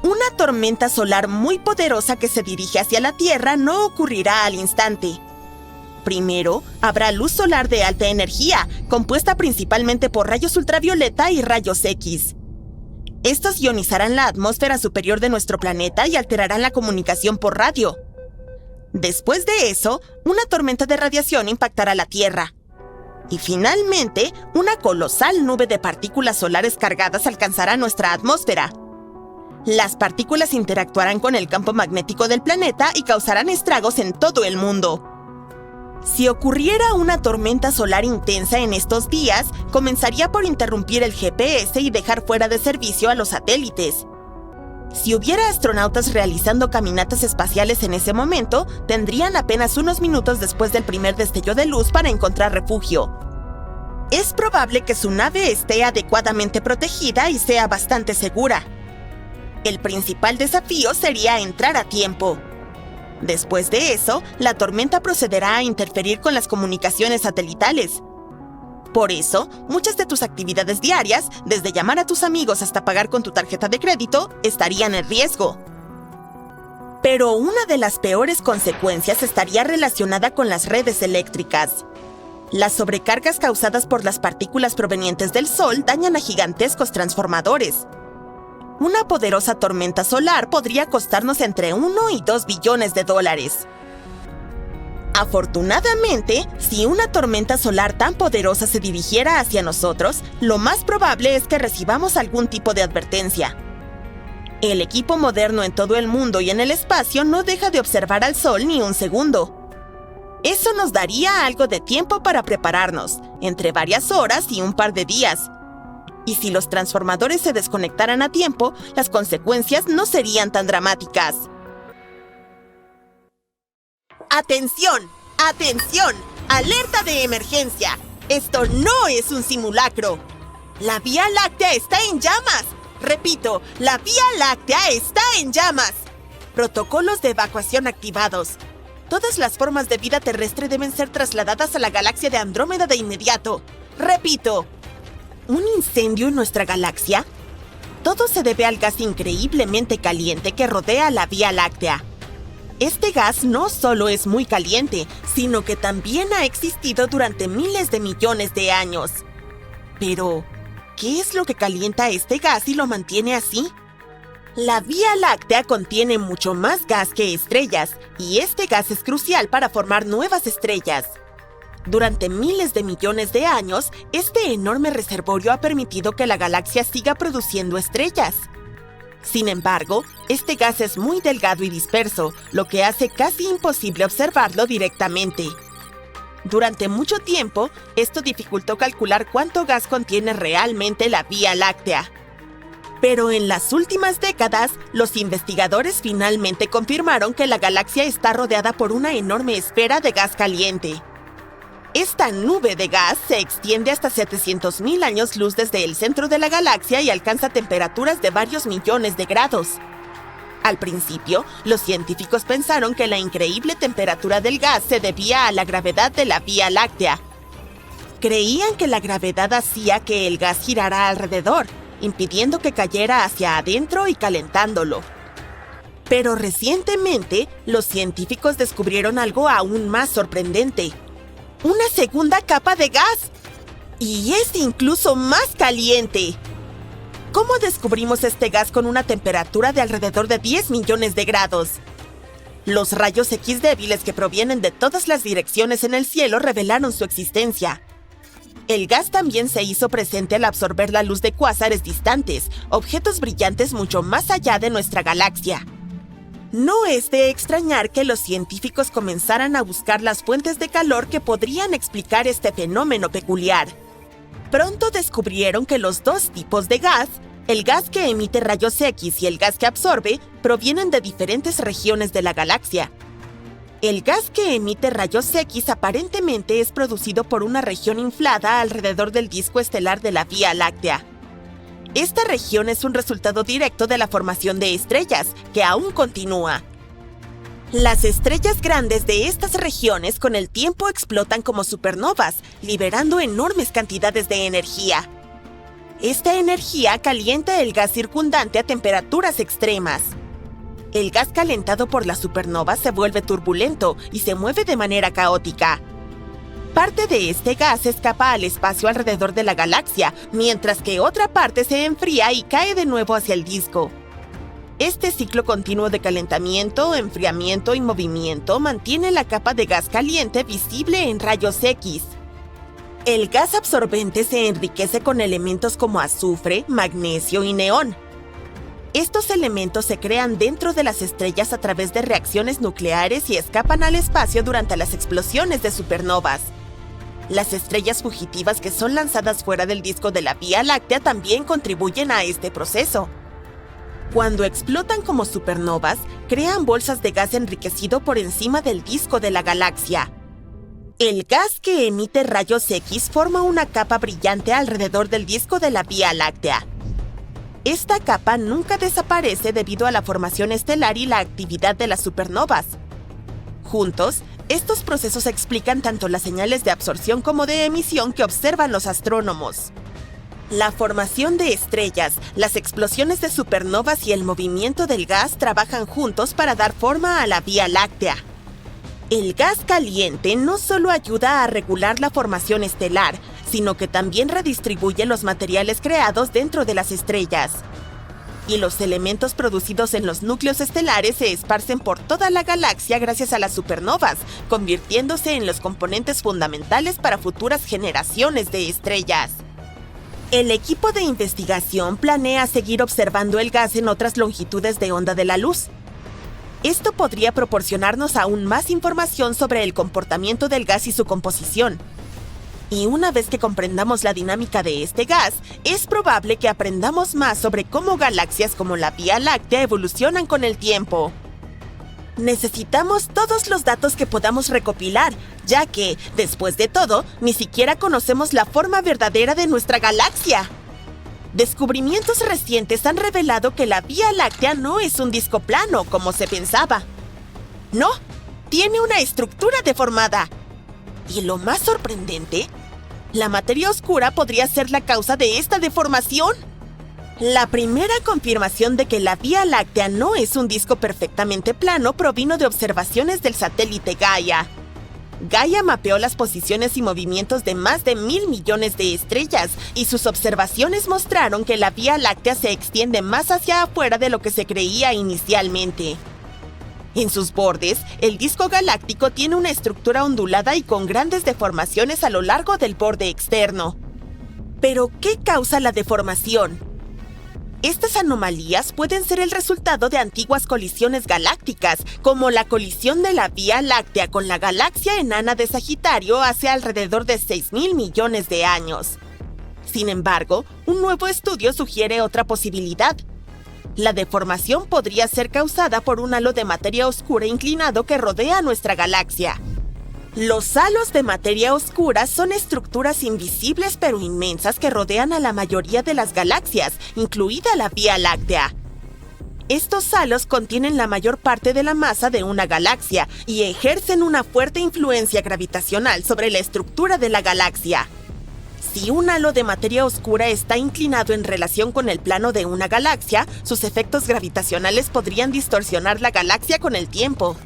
Una tormenta solar muy poderosa que se dirige hacia la Tierra no ocurrirá al instante. Primero, habrá luz solar de alta energía, compuesta principalmente por rayos ultravioleta y rayos X. Estos ionizarán la atmósfera superior de nuestro planeta y alterarán la comunicación por radio. Después de eso, una tormenta de radiación impactará la Tierra. Y finalmente, una colosal nube de partículas solares cargadas alcanzará nuestra atmósfera. Las partículas interactuarán con el campo magnético del planeta y causarán estragos en todo el mundo. Si ocurriera una tormenta solar intensa en estos días, comenzaría por interrumpir el GPS y dejar fuera de servicio a los satélites. Si hubiera astronautas realizando caminatas espaciales en ese momento, tendrían apenas unos minutos después del primer destello de luz para encontrar refugio. Es probable que su nave esté adecuadamente protegida y sea bastante segura. El principal desafío sería entrar a tiempo. Después de eso, la tormenta procederá a interferir con las comunicaciones satelitales. Por eso, muchas de tus actividades diarias, desde llamar a tus amigos hasta pagar con tu tarjeta de crédito, estarían en riesgo. Pero una de las peores consecuencias estaría relacionada con las redes eléctricas. Las sobrecargas causadas por las partículas provenientes del Sol dañan a gigantescos transformadores. Una poderosa tormenta solar podría costarnos entre 1 y 2 billones de dólares. Afortunadamente, si una tormenta solar tan poderosa se dirigiera hacia nosotros, lo más probable es que recibamos algún tipo de advertencia. El equipo moderno en todo el mundo y en el espacio no deja de observar al Sol ni un segundo. Eso nos daría algo de tiempo para prepararnos, entre varias horas y un par de días. Y si los transformadores se desconectaran a tiempo, las consecuencias no serían tan dramáticas. ¡Atención! ¡Atención! ¡Alerta de emergencia! Esto no es un simulacro. La Vía Láctea está en llamas. Repito, la Vía Láctea está en llamas. Protocolos de evacuación activados. Todas las formas de vida terrestre deben ser trasladadas a la galaxia de Andrómeda de inmediato. Repito, ¿un incendio en nuestra galaxia? Todo se debe al gas increíblemente caliente que rodea la Vía Láctea. Este gas no solo es muy caliente, sino que también ha existido durante miles de millones de años. Pero, ¿qué es lo que calienta este gas y lo mantiene así? La Vía Láctea contiene mucho más gas que estrellas, y este gas es crucial para formar nuevas estrellas. Durante miles de millones de años, este enorme reservorio ha permitido que la galaxia siga produciendo estrellas. Sin embargo, este gas es muy delgado y disperso, lo que hace casi imposible observarlo directamente. Durante mucho tiempo, esto dificultó calcular cuánto gas contiene realmente la Vía Láctea. Pero en las últimas décadas, los investigadores finalmente confirmaron que la galaxia está rodeada por una enorme esfera de gas caliente. Esta nube de gas se extiende hasta 700.000 años luz desde el centro de la galaxia y alcanza temperaturas de varios millones de grados. Al principio, los científicos pensaron que la increíble temperatura del gas se debía a la gravedad de la Vía Láctea. Creían que la gravedad hacía que el gas girara alrededor, impidiendo que cayera hacia adentro y calentándolo. Pero recientemente, los científicos descubrieron algo aún más sorprendente: una segunda capa de gas. Y es incluso más caliente. ¿Cómo descubrimos este gas con una temperatura de alrededor de 10 millones de grados? Los rayos X débiles que provienen de todas las direcciones en el cielo revelaron su existencia. El gas también se hizo presente al absorber la luz de cuásares distantes, objetos brillantes mucho más allá de nuestra galaxia. No es de extrañar que los científicos comenzaran a buscar las fuentes de calor que podrían explicar este fenómeno peculiar. Pronto descubrieron que los dos tipos de gas, el gas que emite rayos X y el gas que absorbe, provienen de diferentes regiones de la galaxia. El gas que emite rayos X aparentemente es producido por una región inflada alrededor del disco estelar de la Vía Láctea. Esta región es un resultado directo de la formación de estrellas, que aún continúa. Las estrellas grandes de estas regiones con el tiempo explotan como supernovas, liberando enormes cantidades de energía. Esta energía calienta el gas circundante a temperaturas extremas. El gas calentado por la supernova se vuelve turbulento y se mueve de manera caótica. Parte de este gas escapa al espacio alrededor de la galaxia, mientras que otra parte se enfría y cae de nuevo hacia el disco. Este ciclo continuo de calentamiento, enfriamiento y movimiento mantiene la capa de gas caliente visible en rayos X. El gas absorbente se enriquece con elementos como azufre, magnesio y neón. Estos elementos se crean dentro de las estrellas a través de reacciones nucleares y escapan al espacio durante las explosiones de supernovas. Las estrellas fugitivas que son lanzadas fuera del disco de la Vía Láctea también contribuyen a este proceso. Cuando explotan como supernovas, crean bolsas de gas enriquecido por encima del disco de la galaxia. El gas que emite rayos X forma una capa brillante alrededor del disco de la Vía Láctea. Esta capa nunca desaparece debido a la formación estelar y la actividad de las supernovas. Juntos, estos procesos explican tanto las señales de absorción como de emisión que observan los astrónomos. La formación de estrellas, las explosiones de supernovas y el movimiento del gas trabajan juntos para dar forma a la Vía Láctea. El gas caliente no solo ayuda a regular la formación estelar, sino que también redistribuye los materiales creados dentro de las estrellas. Y los elementos producidos en los núcleos estelares se esparcen por toda la galaxia gracias a las supernovas, convirtiéndose en los componentes fundamentales para futuras generaciones de estrellas. El equipo de investigación planea seguir observando el gas en otras longitudes de onda de la luz. Esto podría proporcionarnos aún más información sobre el comportamiento del gas y su composición. Y una vez que comprendamos la dinámica de este gas, es probable que aprendamos más sobre cómo galaxias como la Vía Láctea evolucionan con el tiempo. Necesitamos todos los datos que podamos recopilar, ya que, después de todo, ni siquiera conocemos la forma verdadera de nuestra galaxia. Descubrimientos recientes han revelado que la Vía Láctea no es un disco plano, como se pensaba. No, tiene una estructura deformada. Y lo más sorprendente, la materia oscura podría ser la causa de esta deformación. La primera confirmación de que la Vía Láctea no es un disco perfectamente plano provino de observaciones del satélite Gaia. Gaia mapeó las posiciones y movimientos de más de 1.000 millones de estrellas, y sus observaciones mostraron que la Vía Láctea se extiende más hacia afuera de lo que se creía inicialmente. En sus bordes, el disco galáctico tiene una estructura ondulada y con grandes deformaciones a lo largo del borde externo. ¿Pero qué causa la deformación? Estas anomalías pueden ser el resultado de antiguas colisiones galácticas, como la colisión de la Vía Láctea con la galaxia enana de Sagitario hace alrededor de 6.000 millones de años. Sin embargo, un nuevo estudio sugiere otra posibilidad. La deformación podría ser causada por un halo de materia oscura inclinado que rodea nuestra galaxia. Los halos de materia oscura son estructuras invisibles pero inmensas que rodean a la mayoría de las galaxias, incluida la Vía Láctea. Estos halos contienen la mayor parte de la masa de una galaxia y ejercen una fuerte influencia gravitacional sobre la estructura de la galaxia. Si un halo de materia oscura está inclinado en relación con el plano de una galaxia, sus efectos gravitacionales podrían distorsionar la galaxia con el tiempo.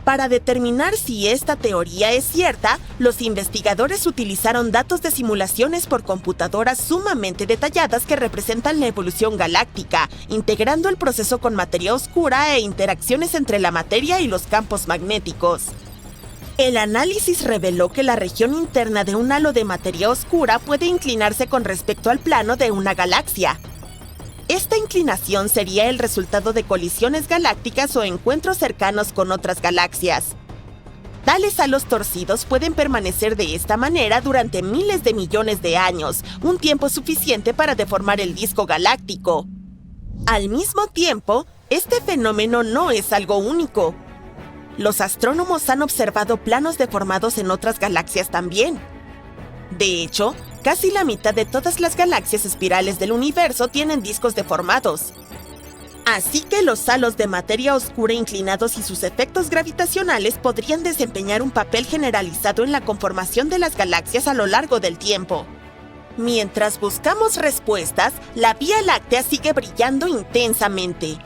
Para determinar si esta teoría es cierta, los investigadores utilizaron datos de simulaciones por computadoras sumamente detalladas que representan la evolución galáctica, integrando el proceso con materia oscura e interacciones entre la materia y los campos magnéticos. El análisis reveló que la región interna de un halo de materia oscura puede inclinarse con respecto al plano de una galaxia. Esta inclinación sería el resultado de colisiones galácticas o encuentros cercanos con otras galaxias. Tales halos torcidos pueden permanecer de esta manera durante miles de millones de años, un tiempo suficiente para deformar el disco galáctico. Al mismo tiempo, este fenómeno no es algo único. Los astrónomos han observado planos deformados en otras galaxias también. De hecho, casi la mitad de todas las galaxias espirales del universo tienen discos deformados. Así que los halos de materia oscura inclinados y sus efectos gravitacionales podrían desempeñar un papel generalizado en la conformación de las galaxias a lo largo del tiempo. Mientras buscamos respuestas, la Vía Láctea sigue brillando intensamente.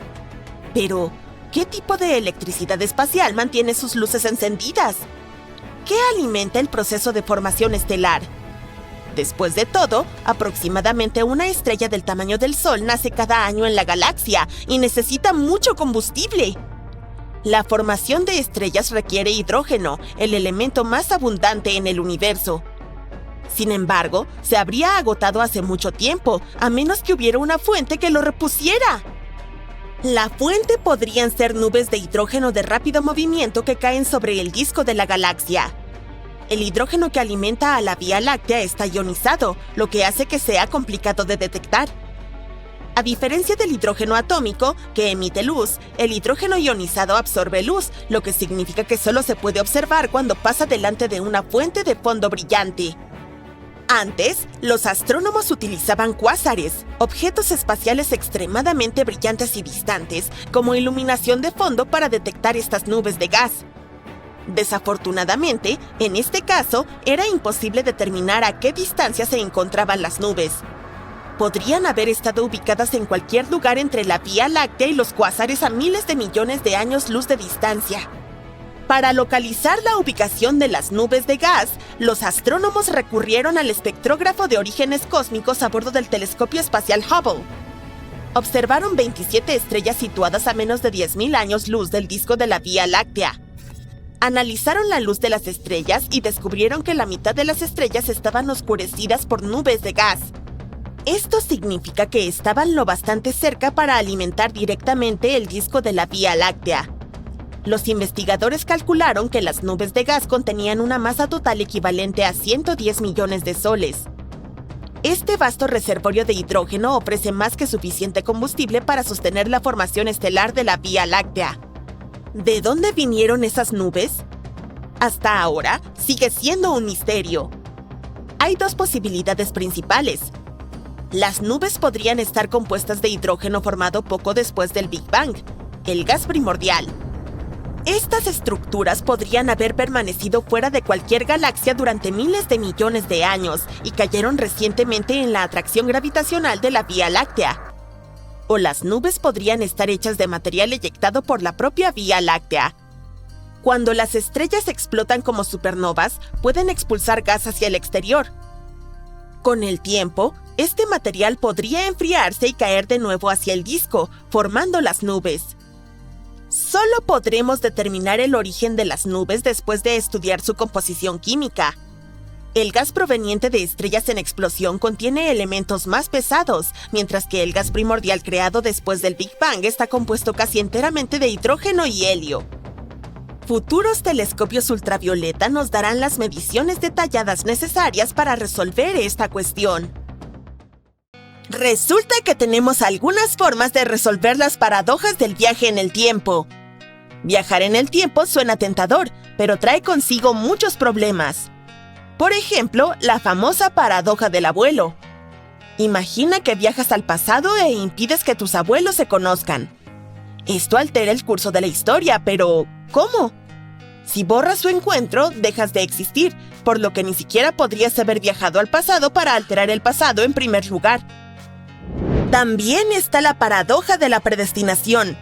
Pero, ¿qué tipo de electricidad espacial mantiene sus luces encendidas? qué alimenta el proceso de formación estelar. Después de todo, aproximadamente una estrella del tamaño del Sol nace cada año en la galaxia y necesita mucho combustible. La formación de estrellas requiere hidrógeno, el elemento más abundante en el universo. Sin embargo, se habría agotado hace mucho tiempo, a menos que hubiera una fuente que lo repusiera. La fuente podrían ser nubes de hidrógeno de rápido movimiento que caen sobre el disco de la galaxia. El hidrógeno que alimenta a la Vía Láctea está ionizado, lo que hace que sea complicado de detectar. A diferencia del hidrógeno atómico, que emite luz, el hidrógeno ionizado absorbe luz, lo que significa que solo se puede observar cuando pasa delante de una fuente de fondo brillante. Antes, los astrónomos utilizaban cuásares, objetos espaciales extremadamente brillantes y distantes, como iluminación de fondo para detectar estas nubes de gas. Desafortunadamente, en este caso, era imposible determinar a qué distancia se encontraban las nubes. Podrían haber estado ubicadas en cualquier lugar entre la Vía Láctea y los cuásares a miles de millones de años luz de distancia. Para localizar la ubicación de las nubes de gas, los astrónomos recurrieron al espectrógrafo de orígenes cósmicos a bordo del telescopio espacial Hubble. Observaron 27 estrellas situadas a menos de 10.000 años luz del disco de la Vía Láctea. Analizaron la luz de las estrellas y descubrieron que la mitad de las estrellas estaban oscurecidas por nubes de gas. Esto significa que estaban lo bastante cerca para alimentar directamente el disco de la Vía Láctea. Los investigadores calcularon que las nubes de gas contenían una masa total equivalente a 110 millones de soles. Este vasto reservorio de hidrógeno ofrece más que suficiente combustible para sostener la formación estelar de la Vía Láctea. ¿De dónde vinieron esas nubes? Hasta ahora, sigue siendo un misterio. Hay dos posibilidades principales. Las nubes podrían estar compuestas de hidrógeno formado poco después del Big Bang, el gas primordial. Estas estructuras podrían haber permanecido fuera de cualquier galaxia durante miles de millones de años y cayeron recientemente en la atracción gravitacional de la Vía Láctea. O las nubes podrían estar hechas de material eyectado por la propia Vía Láctea. Cuando las estrellas explotan como supernovas, pueden expulsar gas hacia el exterior. Con el tiempo, este material podría enfriarse y caer de nuevo hacia el disco, formando las nubes. Solo podremos determinar el origen de las nubes después de estudiar su composición química. El gas proveniente de estrellas en explosión contiene elementos más pesados, mientras que el gas primordial creado después del Big Bang está compuesto casi enteramente de hidrógeno y helio. Futuros telescopios ultravioleta nos darán las mediciones detalladas necesarias para resolver esta cuestión. Resulta que tenemos algunas formas de resolver las paradojas del viaje en el tiempo. Viajar en el tiempo suena tentador, pero trae consigo muchos problemas. Por ejemplo, la famosa paradoja del abuelo. Imagina que viajas al pasado e impides que tus abuelos se conozcan. Esto altera el curso de la historia, pero ¿cómo? Si borras su encuentro, dejas de existir, por lo que ni siquiera podrías haber viajado al pasado para alterar el pasado en primer lugar. También está la paradoja de la predestinación.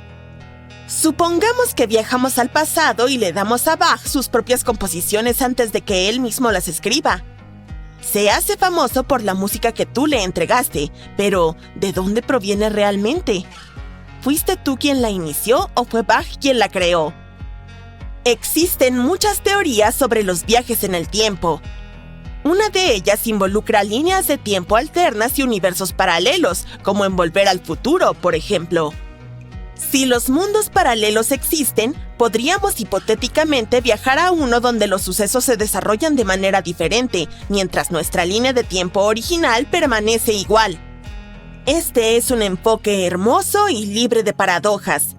Supongamos que viajamos al pasado y le damos a Bach sus propias composiciones antes de que él mismo las escriba. Se hace famoso por la música que tú le entregaste, pero ¿de dónde proviene realmente? ¿Fuiste tú quien la inició o fue Bach quien la creó? Existen muchas teorías sobre los viajes en el tiempo. Una de ellas involucra líneas de tiempo alternas y universos paralelos, como en Volver al Futuro, por ejemplo. Si los mundos paralelos existen, podríamos hipotéticamente viajar a uno donde los sucesos se desarrollan de manera diferente, mientras nuestra línea de tiempo original permanece igual. Este es un enfoque hermoso y libre de paradojas.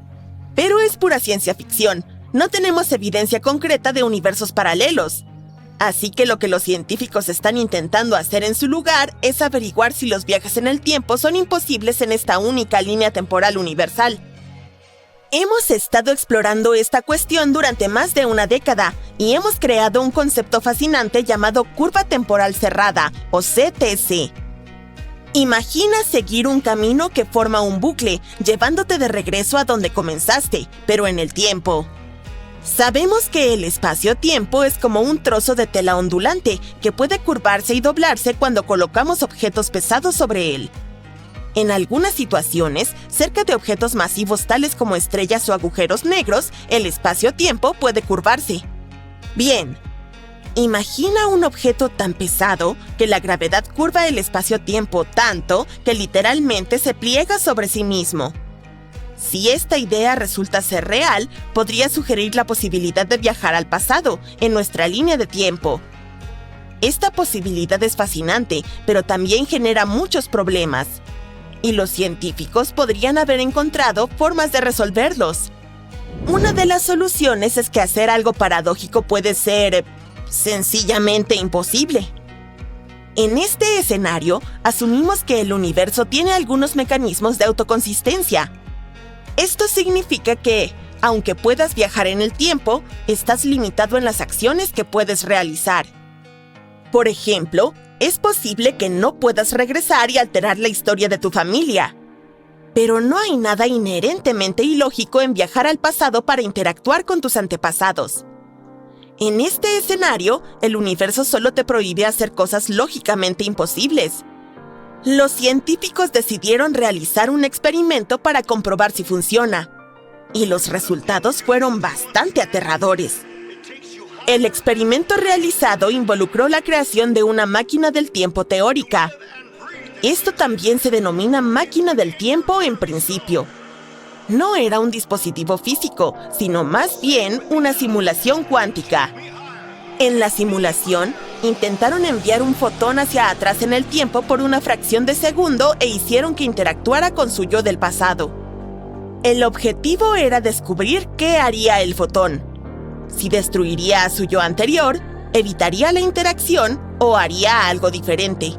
Pero es pura ciencia ficción. No tenemos evidencia concreta de universos paralelos. Así que lo que los científicos están intentando hacer en su lugar es averiguar si los viajes en el tiempo son imposibles en esta única línea temporal universal. Hemos estado explorando esta cuestión durante más de una década y hemos creado un concepto fascinante llamado curva temporal cerrada, o CTC. Imagina seguir un camino que forma un bucle, llevándote de regreso a donde comenzaste, pero en el tiempo. Sabemos que el espacio-tiempo es como un trozo de tela ondulante que puede curvarse y doblarse cuando colocamos objetos pesados sobre él. En algunas situaciones, cerca de objetos masivos tales como estrellas o agujeros negros, el espacio-tiempo puede curvarse. Bien, imagina un objeto tan pesado que la gravedad curva el espacio-tiempo tanto que literalmente se pliega sobre sí mismo. Si esta idea resulta ser real, podría sugerir la posibilidad de viajar al pasado, en nuestra línea de tiempo. Esta posibilidad es fascinante, pero también genera muchos problemas. Y los científicos podrían haber encontrado formas de resolverlos. Una de las soluciones es que hacer algo paradójico puede ser sencillamente imposible. En este escenario, asumimos que el universo tiene algunos mecanismos de autoconsistencia. Esto significa que, aunque puedas viajar en el tiempo, estás limitado en las acciones que puedes realizar. Por ejemplo, es posible que no puedas regresar y alterar la historia de tu familia. Pero no hay nada inherentemente ilógico en viajar al pasado para interactuar con tus antepasados. En este escenario, el universo solo te prohíbe hacer cosas lógicamente imposibles. Los científicos decidieron realizar un experimento para comprobar si funciona, y los resultados fueron bastante aterradores. El experimento realizado involucró la creación de una máquina del tiempo teórica. Esto también se denomina máquina del tiempo en principio. No era un dispositivo físico, sino más bien una simulación cuántica. En la simulación, intentaron enviar un fotón hacia atrás en el tiempo por una fracción de segundo e hicieron que interactuara con su yo del pasado. El objetivo era descubrir qué haría el fotón. Si destruiría a su yo anterior, evitaría la interacción o haría algo diferente.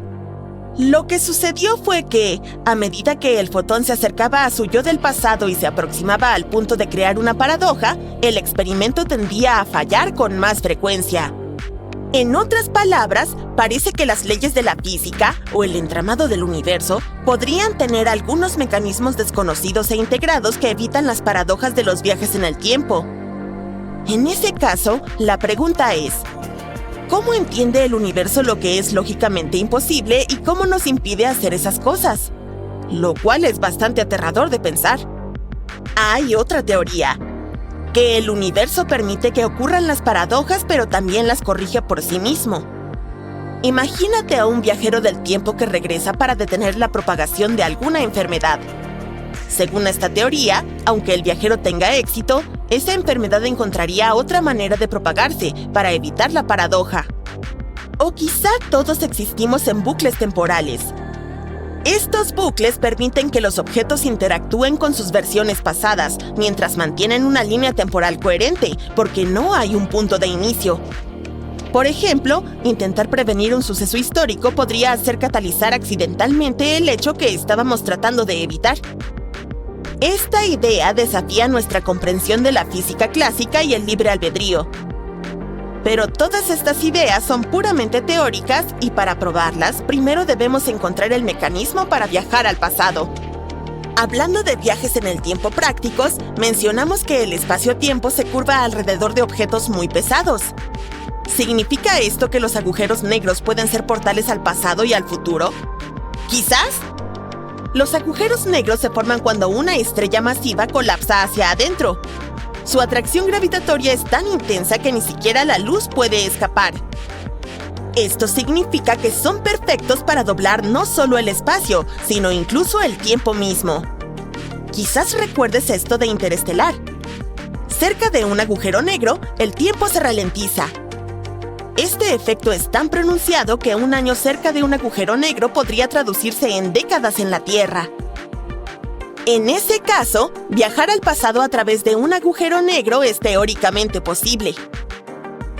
Lo que sucedió fue que, a medida que el fotón se acercaba a su yo del pasado y se aproximaba al punto de crear una paradoja, el experimento tendía a fallar con más frecuencia. En otras palabras, parece que las leyes de la física o el entramado del universo podrían tener algunos mecanismos desconocidos e integrados que evitan las paradojas de los viajes en el tiempo. En ese caso, la pregunta es: ¿cómo entiende el universo lo que es lógicamente imposible y cómo nos impide hacer esas cosas? Lo cual es bastante aterrador de pensar. Hay otra teoría: que el universo permite que ocurran las paradojas, pero también las corrige por sí mismo. Imagínate a un viajero del tiempo que regresa para detener la propagación de alguna enfermedad. Según esta teoría, aunque el viajero tenga éxito, esa enfermedad encontraría otra manera de propagarse para evitar la paradoja. O quizá todos existimos en bucles temporales. Estos bucles permiten que los objetos interactúen con sus versiones pasadas, mientras mantienen una línea temporal coherente, porque no hay un punto de inicio. Por ejemplo, intentar prevenir un suceso histórico podría hacer catalizar accidentalmente el hecho que estábamos tratando de evitar. Esta idea desafía nuestra comprensión de la física clásica y el libre albedrío. Pero todas estas ideas son puramente teóricas y para probarlas, primero debemos encontrar el mecanismo para viajar al pasado. Hablando de viajes en el tiempo prácticos, mencionamos que el espacio-tiempo se curva alrededor de objetos muy pesados. ¿Significa esto que los agujeros negros pueden ser portales al pasado y al futuro? ¿Quizás? Los agujeros negros se forman cuando una estrella masiva colapsa hacia adentro. Su atracción gravitatoria es tan intensa que ni siquiera la luz puede escapar. Esto significa que son perfectos para doblar no solo el espacio, sino incluso el tiempo mismo. Quizás recuerdes esto de Interestelar. Cerca de un agujero negro, el tiempo se ralentiza. Este efecto es tan pronunciado que un año cerca de un agujero negro podría traducirse en décadas en la Tierra. En ese caso, viajar al pasado a través de un agujero negro es teóricamente posible.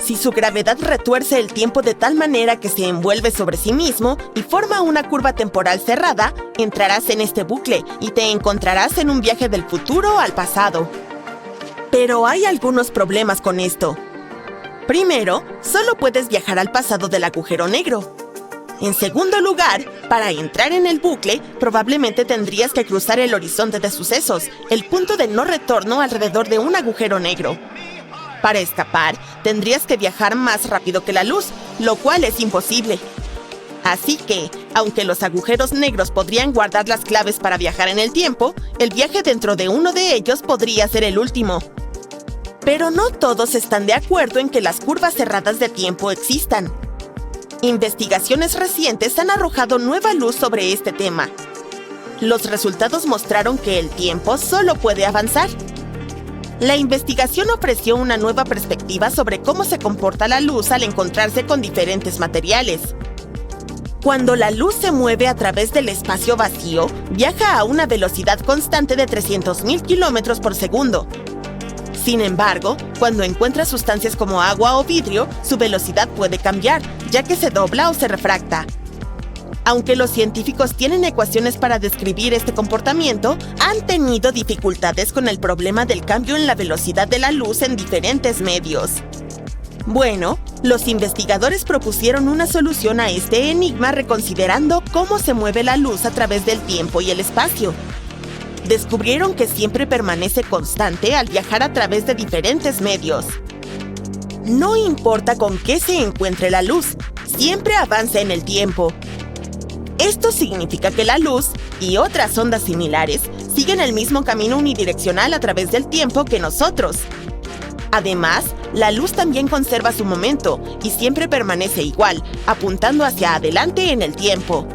Si su gravedad retuerce el tiempo de tal manera que se envuelve sobre sí mismo y forma una curva temporal cerrada, entrarás en este bucle y te encontrarás en un viaje del futuro al pasado. Pero hay algunos problemas con esto. Primero, solo puedes viajar al pasado del agujero negro. En segundo lugar, para entrar en el bucle, probablemente tendrías que cruzar el horizonte de sucesos, el punto de no retorno alrededor de un agujero negro. Para escapar, tendrías que viajar más rápido que la luz, lo cual es imposible. Así que, aunque los agujeros negros podrían guardar las claves para viajar en el tiempo, el viaje dentro de uno de ellos podría ser el último. Pero no todos están de acuerdo en que las curvas cerradas de tiempo existan. Investigaciones recientes han arrojado nueva luz sobre este tema. Los resultados mostraron que el tiempo solo puede avanzar. La investigación ofreció una nueva perspectiva sobre cómo se comporta la luz al encontrarse con diferentes materiales. Cuando la luz se mueve a través del espacio vacío, viaja a una velocidad constante de 300.000 kilómetros por segundo. Sin embargo, cuando encuentra sustancias como agua o vidrio, su velocidad puede cambiar, ya que se dobla o se refracta. Aunque los científicos tienen ecuaciones para describir este comportamiento, han tenido dificultades con el problema del cambio en la velocidad de la luz en diferentes medios. Bueno, los investigadores propusieron una solución a este enigma reconsiderando cómo se mueve la luz a través del tiempo y el espacio. Descubrieron que siempre permanece constante al viajar a través de diferentes medios. No importa con qué se encuentre la luz, siempre avanza en el tiempo. Esto significa que la luz y otras ondas similares siguen el mismo camino unidireccional a través del tiempo que nosotros. Además, la luz también conserva su momento y siempre permanece igual, apuntando hacia adelante en el tiempo.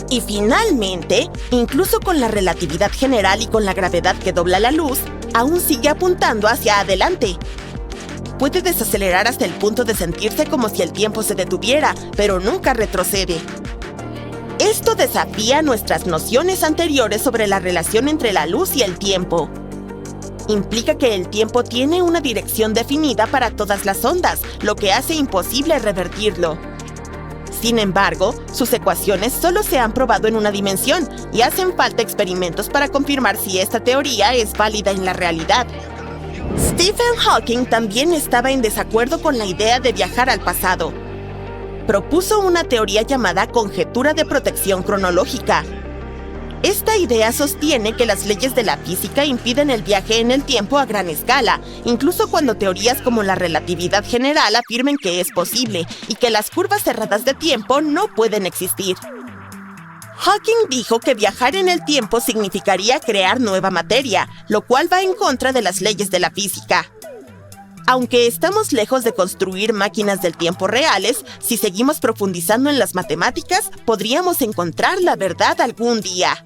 Y finalmente, incluso con la relatividad general y con la gravedad que dobla la luz, aún sigue apuntando hacia adelante. Puede desacelerar hasta el punto de sentirse como si el tiempo se detuviera, pero nunca retrocede. Esto desafía nuestras nociones anteriores sobre la relación entre la luz y el tiempo. Implica que el tiempo tiene una dirección definida para todas las ondas, lo que hace imposible revertirlo. Sin embargo, sus ecuaciones solo se han probado en una dimensión y hacen falta experimentos para confirmar si esta teoría es válida en la realidad. Stephen Hawking también estaba en desacuerdo con la idea de viajar al pasado. Propuso una teoría llamada conjetura de protección cronológica. Esta idea sostiene que las leyes de la física impiden el viaje en el tiempo a gran escala, incluso cuando teorías como la relatividad general afirmen que es posible y que las curvas cerradas de tiempo no pueden existir. Hawking dijo que viajar en el tiempo significaría crear nueva materia, lo cual va en contra de las leyes de la física. Aunque estamos lejos de construir máquinas del tiempo reales, si seguimos profundizando en las matemáticas, podríamos encontrar la verdad algún día.